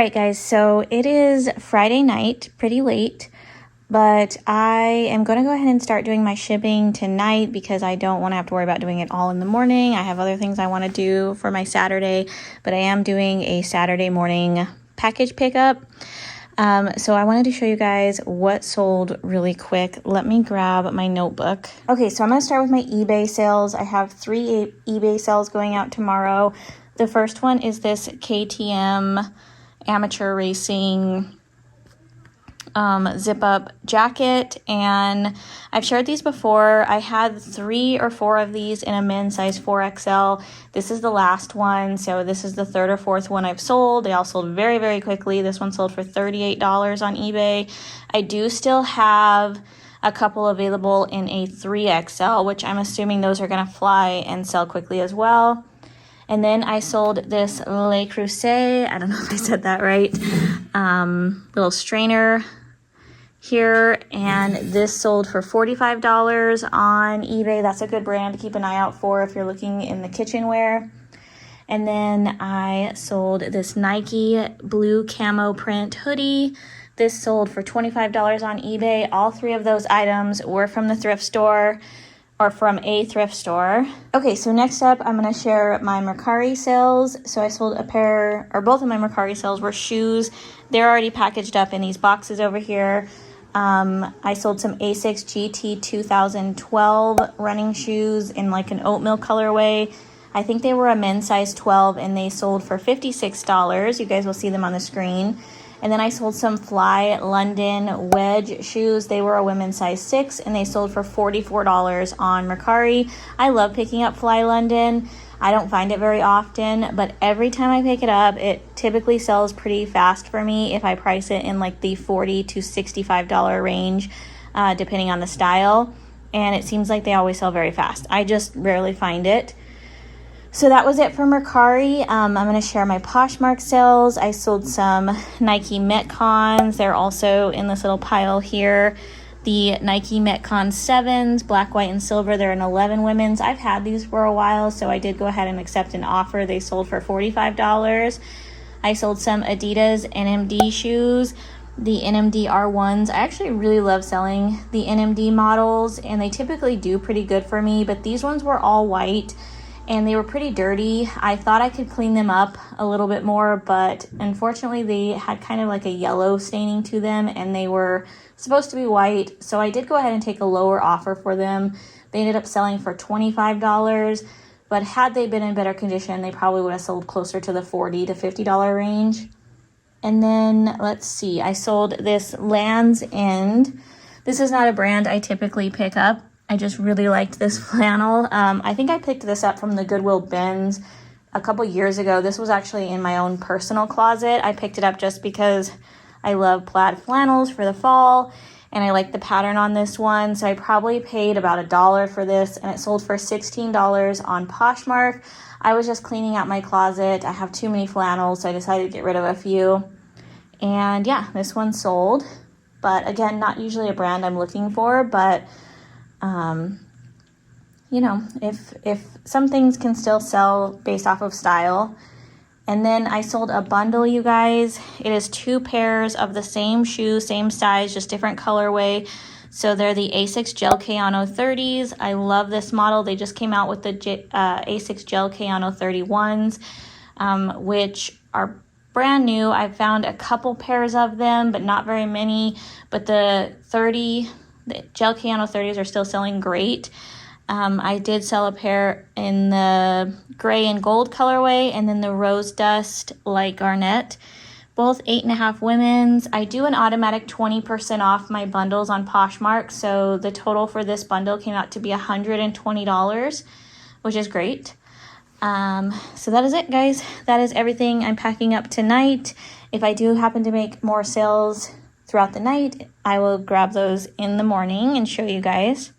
right, guys, so it is Friday night, pretty late, but I am going to go ahead and start doing my shipping tonight because I don't want to have to worry about doing it all in the morning. I have other things I want to do for my Saturday, but I am doing a Saturday morning package pickup. So I wanted to show you guys what sold really quick. Let me grab my notebook. Okay, so I'm going to start with my eBay sales. I have 3 eBay sales going out tomorrow. The first one is this KTM amateur racing zip up jacket, and I've shared these before. I had 3 or 4 of these in a men's size 4XL. This is the last one, so this is the 3rd or 4th one I've sold. They all sold very, very quickly. This one sold for $38 on eBay. I do still have a couple available in a 3XL, which I'm assuming those are going to fly and sell quickly as well. And then I sold this Le Creuset, I don't know if I said that right, little strainer here, and this sold for $45 on eBay. That's a good brand to keep an eye out for if you're looking in the kitchenware. And then I sold this Nike blue camo print hoodie. This sold for $25 on eBay. All 3 of those items were from the thrift store, or from a thrift store. Okay, so next up, I'm gonna share my Mercari sales. So I sold a pair, or both of my Mercari sales were shoes. They're already packaged up in these boxes over here. I sold some Asics GT 2012 running shoes in like an oatmeal colorway. I think they were a men's size 12 and they sold for $56. You guys will see them on the screen. And then I sold some Fly London wedge shoes. They were a women's size 6 and they sold for $44 on Mercari. I love picking up Fly London. I don't find it very often, but every time I pick it up, it typically sells pretty fast for me if I price it in like the $40 to $65 range, depending on the style. And it seems like they always sell very fast. I just rarely find it. So that was it for Mercari. I'm going to share my Poshmark sales. I sold some Nike Metcons. They're also in this little pile here. The Nike Metcon 7s, black, white, and silver. They're an 11 women's. I've had these for a while, so I did go ahead and accept an offer. They sold for $45. I sold some Adidas NMD shoes, the NMD R1s. I actually really love selling the NMD models, and they typically do pretty good for me, but these ones were all white, and they were pretty dirty. I thought I could clean them up a little bit more, but unfortunately they had kind of like a yellow staining to them, and they were supposed to be white, so I did go ahead and take a lower offer for them. They ended up selling for $25, but had they been in better condition, they probably would have sold closer to the $40 to $50 range. And then, let's see, I sold this Land's End. This is not a brand I typically pick up. I just really liked this flannel. I think I picked this up from the Goodwill bins a couple years ago. This was actually in my own personal closet. I picked it up just because I love plaid flannels for the fall, and I like the pattern on this one. So I probably paid about $1 for this, and it sold for $16 on Poshmark. I was just cleaning out my closet. I have too many flannels, so I decided to get rid of a few. And yeah, this one sold. But again, not usually a brand I'm looking for, but you know, if some things can still sell based off of style. And then I sold a bundle, you guys. It is 2 pairs of the same shoe, same size, just different colorway. So they're the Asics Gel Kayano 30s. I love this model. They just came out with the Asics Gel Kayano 31s, which are brand new. I've found a couple pairs of them, but not very many. But the Gel Kayano 30s are still selling great. I did sell a pair in the gray and gold colorway, and then the rose dust light garnet, both 8.5 women's. I do an automatic 20% off my bundles on Poshmark, so the total for this bundle came out to be $120, which is great. So that is it, guys. That is everything I'm packing up tonight. If I do happen to make more sales throughout the night, I will grab those in the morning and show you guys.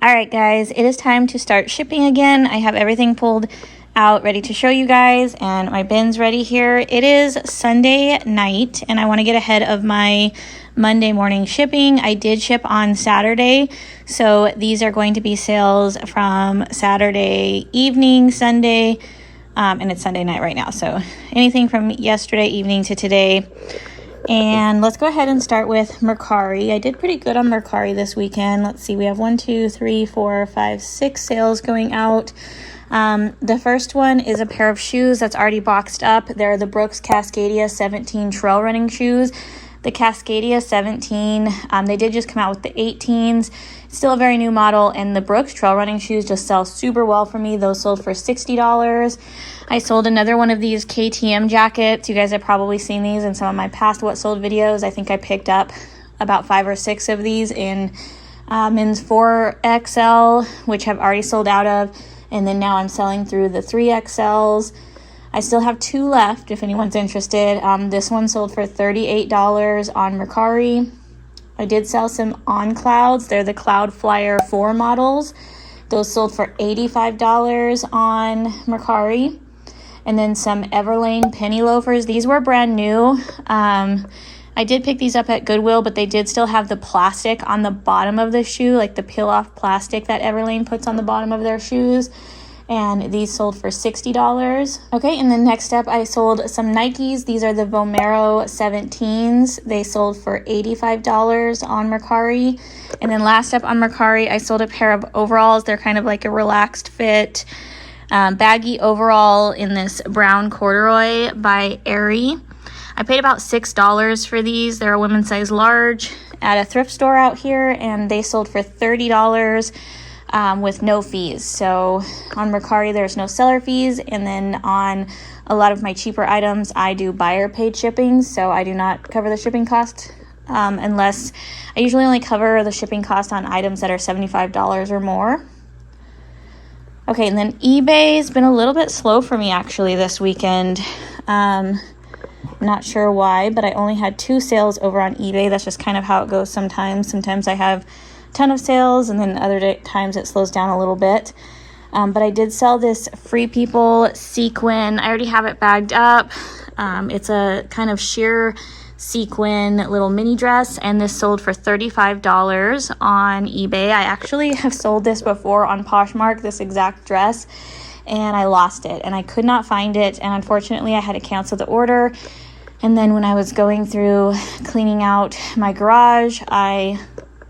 All right, guys, it is time to start shipping again. I have everything pulled out ready to show you guys, and my bin's ready here. It is Sunday night, and I want to get ahead of my Monday morning shipping. I did ship on Saturday, so these are going to be sales from Saturday evening, Sunday, and it's Sunday night right now, so anything from yesterday evening to today. And let's go ahead and start with Mercari. I did pretty good on Mercari this weekend. Let's see, we have 1, 2, 3, 4, 5, 6 sales going out. The first one is a pair of shoes that's already boxed up. They're the Brooks Cascadia 17 trail running shoes. The Cascadia 17, they did just come out with the 18s. Still a very new model, and the Brooks trail running shoes just sell super well for me. Those sold for $60. I sold another one of these KTM jackets. You guys have probably seen these in some of my past What Sold videos. I think I picked up about 5 or 6 of these in men's 4XL, which have already sold out of. And then now I'm selling through the 3XLs. I still have 2 left if anyone's interested. This one sold for $38 on Mercari. I did sell some On Clouds. They're the Cloud Flyer 4 models. Those sold for $85 on Mercari. And then some Everlane penny loafers. These were brand new. I did pick these up at Goodwill, but they did still have the plastic on the bottom of the shoe, like the peel-off plastic that Everlane puts on the bottom of their shoes. And these sold for $60. Okay, and then next up, I sold some Nikes. These are the Vomero 17s. They sold for $85 on Mercari. And then last up on Mercari, I sold a pair of overalls. They're kind of like a relaxed fit, baggy overall in this brown corduroy by Aerie. I paid about $6 for these. They're a women's size large at a thrift store out here, and they sold for $30 with no fees. So on Mercari, there's no seller fees, and then on a lot of my cheaper items, I do buyer paid shipping, so I do not cover the shipping cost unless I usually only cover the shipping cost on items that are $75 or more. Okay, and then eBay's been a little bit slow for me actually this weekend. Not sure why, but I only had 2 sales over on eBay. That's just kind of how it goes sometimes. Sometimes I have a ton of sales, and then other times it slows down a little bit. But I did sell this Free People sequin. I already have it bagged up. It's a kind of sheer sequin little mini dress, and this sold for $35 on eBay. I actually have sold this before on Poshmark, this exact dress, and I lost it, and I could not find it, and unfortunately I had to cancel the order. And then when I was going through cleaning out my garage, I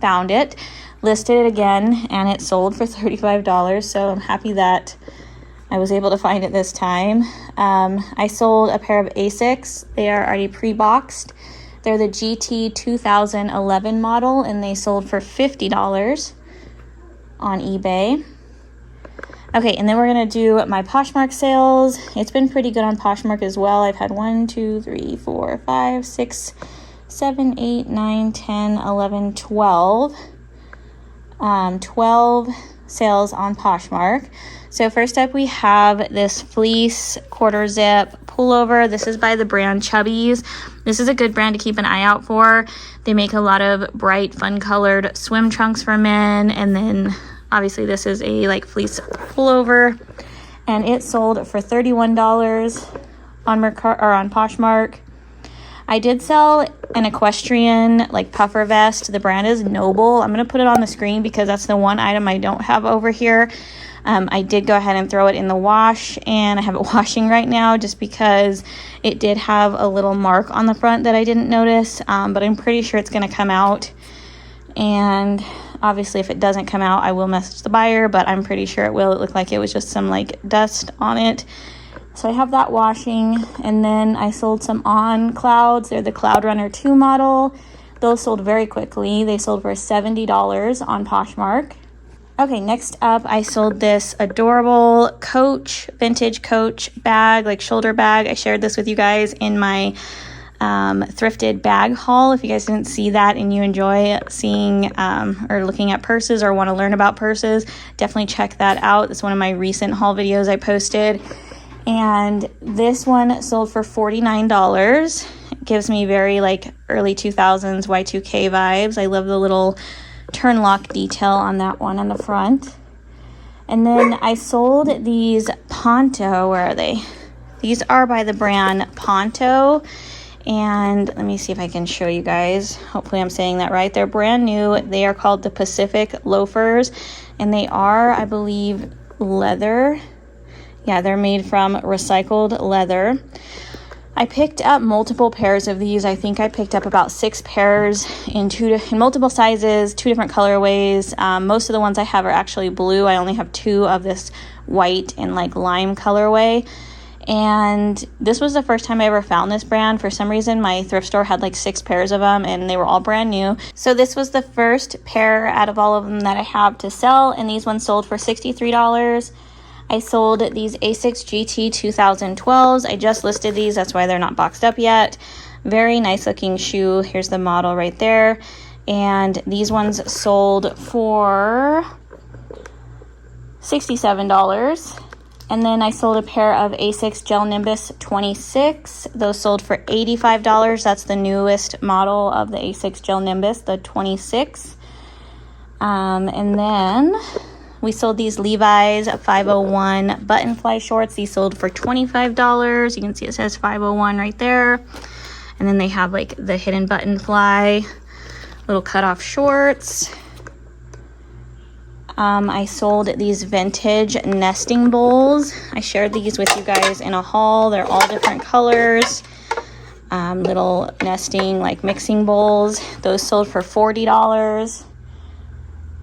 found it, listed it again, and it sold for $35. So I'm happy that I was able to find it this time. I sold a pair of Asics. They are already pre-boxed. They're the GT 2011 model, and they sold for $50 on eBay. Okay, and then we're going to do my Poshmark sales. It's been pretty good on Poshmark as well. I've had 1, 2, 3, 4, 5, 6, 7, 8, 9, 10, 11, 12. 12 sales on Poshmark. So first up, we have this fleece quarter zip pullover. This is by the brand Chubbies. This is a good brand to keep an eye out for. They make a lot of bright, fun colored swim trunks for men, and then obviously this is a like fleece pullover, and it sold for $31 on Poshmark. I did sell an equestrian like puffer vest. The brand is Noble. I'm going to put it on the screen because that's the one item I don't have over here. I did go ahead and throw it in the wash, and I have it washing right now just because it did have a little mark on the front that I didn't notice, but I'm pretty sure it's going to come out. And obviously if it doesn't come out, I will message the buyer, but I'm pretty sure it will. It looked like it was just some like dust on it. So I have that washing, and then I sold some On Clouds. They're the Cloud Runner 2 model. Those sold very quickly. They sold for $70 on Poshmark. Okay, next up, I sold this adorable Coach, vintage Coach bag, like shoulder bag. I shared this with you guys in my thrifted bag haul. If you guys didn't see that and you enjoy seeing or looking at purses or want to learn about purses, definitely check that out. It's one of my recent haul videos I posted. And this one sold for $49. It gives me very like early 2000s Y2K vibes. I love the little turn lock detail on that one on the front. And then I sold these Ponto. Where are they? These are by the brand Ponto. And let me see if I can show you guys. Hopefully I'm saying that right. They're brand new. They are called the Pacific Loafers. And they are, I believe, leather. Yeah, they're made from recycled leather. I picked up multiple pairs of these. I think I picked up about 6 pairs in multiple sizes, 2 different colorways. Most of the ones I have are actually blue. I only have 2 of this white and like lime colorway. And this was the first time I ever found this brand. For some reason, my thrift store had like 6 pairs of them and they were all brand new. So this was the first pair out of all of them that I have to sell. And these ones sold for $63. I sold these Asics GT 2012s. I just listed these, that's why they're not boxed up yet. Very nice looking shoe. Here's the model right there. And these ones sold for $67. And then I sold a pair of Asics Gel Nimbus 26. Those sold for $85. That's the newest model of the Asics Gel Nimbus, the 26. And then we sold these Levi's 501 button fly shorts. These sold for $25. You can see it says 501 right there. And then they have like the hidden button fly, little cutoff shorts. I sold these vintage nesting bowls. I shared these with you guys in a haul. They're all different colors. Little nesting like mixing bowls. Those sold for $40.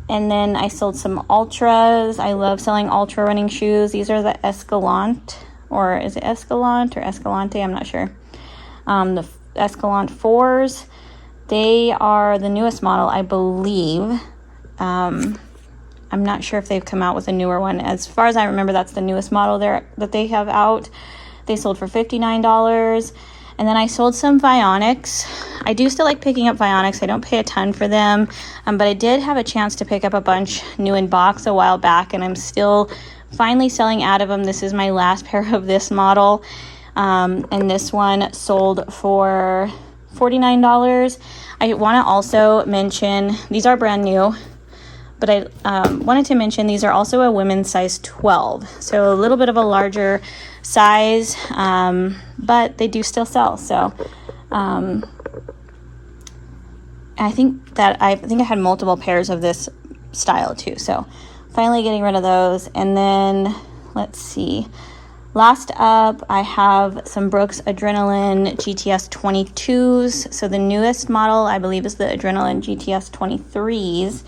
And then I sold some Ultras. I love selling Ultra running shoes. These are the Escalante, or is it Escalante or Escalante? I'm not sure. The Escalante 4s. They are the newest model, I believe. I'm not sure if they've come out with a newer one. As far as I remember, that's the newest model that they have out. They sold for $59. And then I sold some Vionics. I do still like picking up Vionics. I don't pay a ton for them, but I did have a chance to pick up a bunch new in box a while back, and I'm still finally selling out of them. This is my last pair of this model, and this one sold for $49. I want to also mention, these are brand new, but I wanted to mention these are also a women's size 12, so a little bit of a larger size, but they do still sell. So I think I had multiple pairs of this style too, so finally getting rid of those. And then let's see, last up I have some Brooks Adrenaline GTS 22s. So the newest model I believe is the Adrenaline GTS 23s.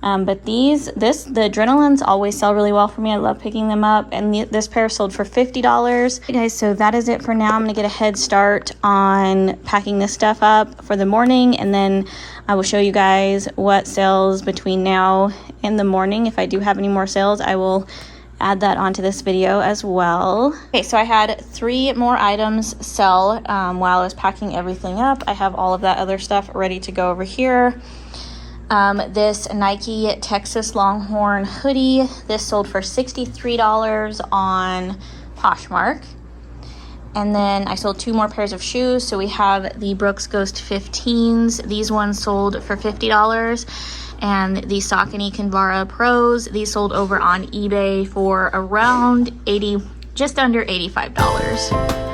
But the Adrenalines always sell really well for me. I love picking them up, and this pair sold for $50. Okay, guys, so that is it for now. I'm gonna get a head start on packing this stuff up for the morning, and then I will show you guys what sells between now and the morning. If I do have any more sales, I will add that onto this video as well. Okay, so I had 3 more items sell while I was packing everything up. I have all of that other stuff ready to go over here. This Nike Texas Longhorn hoodie, this sold for $63 on Poshmark. And then I sold 2 more pairs of shoes. So we have the Brooks Ghost 15s. These ones sold for $50. And the Saucony Kinvara Pros, these sold over on eBay for around just under $85.